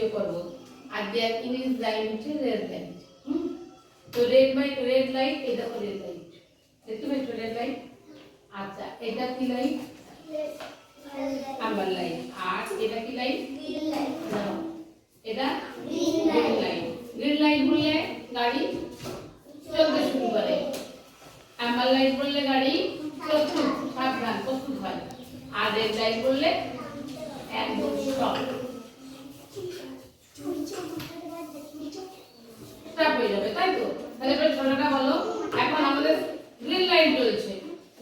Video করব। আজকে এক ইংলিশ লাইন হচ্ছে রেড লাইট। তো রেড লাইট, এটা দেখো রেড লাইট, দেখতে পাচ্ছ রেড লাইট? আচ্ছা, এটা কি লাইট? Amber light. আর এটা কি লাইট? Green light. এটা গ্রিন লাইট। গ্রিন লাইট বললে গাড়ি চলতে শুরু করে, আম্বার লাইট বললে গাড়ি প্রস্তুত, সাবধান, প্রস্তুত হয়। আর রেড লাইট বললে একদম স্টপ, স্টপ হয়ে যাবে, তাই তো? তাহলে এবার ছোটটা বলো, এখন আমাদের গ্রিন লাইট জ্বলছে,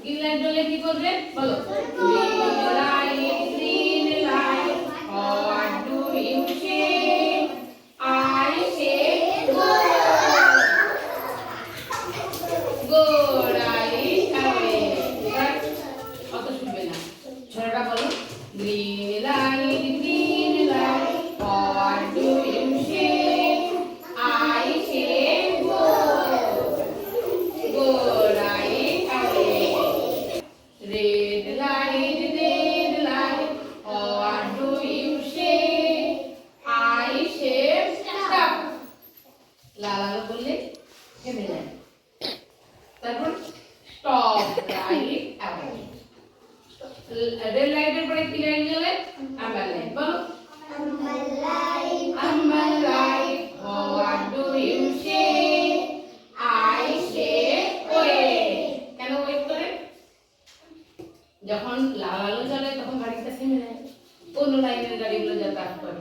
গ্রিন লাইট জ্বললে কি করবে বলো? Green light, green light, what do you say? I say go, go right away. অত শুনবে না, ছোটটা বলো, green light, green light, what do you say? I say go, go right away. Red light, red light, what do you say? I say stop. লাল আলো বললে থেমে যায়, তারপর স্টপ রাইট অ্যাওয়ে। রেড লাইটের পরে কি লাইট জ্বলে? Amber light. বলো, amber light, what do you say? I say wait. কেন ওয়েট করে? যখন লাল আলো জ্বলে তখন গাড়িটা থেমে যায়, অন্য লাইনের গাড়িগুলো যাতায়াত করে,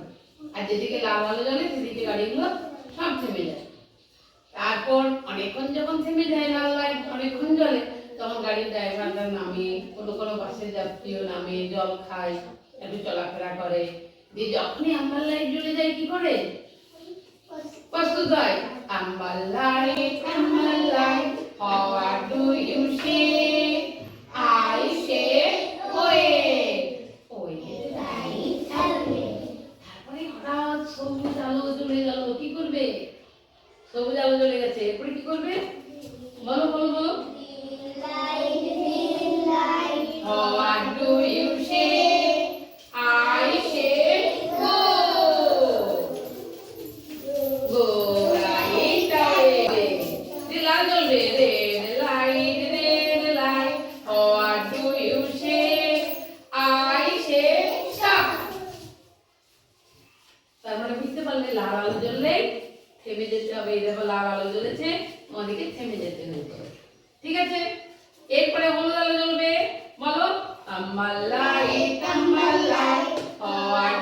আর যেদিকে লাল আলো জ্বলে সেদিকে গাড়িগুলো সব থেমে যায়। তারপর অনেকক্ষণ যখন থেমে যায়, লাল লাইট অনেকক্ষণ জ্বলে, তখন গাড়ির ড্রাইভাররা নামে, কোনো কোনো বাসের যাত্রীও নামে, জল খায়, একটু চলাফেরা করে। দিয়ে যখনই আম্বার লাইট জ্বলে যায় কি করে? প্রস্তুত হয়। Amber light, what do you say? I say wait, wait right away. তারপরে হঠাৎ সবুজ আলো জ্বলে গেল, কি করবে? সবুজ আলো জ্বলে গেছে, এরপরে কি করবে বলো বলো বলো? What do you say? I say go, go right away. লাল জ্বলবে, red light, red light, what do you say? I say stop. তার মানে বুঝতে পারলে লাল আলো জ্বললে থেমে যেতে হবে। এই দেখো লাল আলো জ্বলেছে, আমাদেরকে থেমে যেতে হবে, ঠিক আছে? এরপরে হলুদ আলো জ্বলবে, বলো আম্বার লাইট, হোয়াট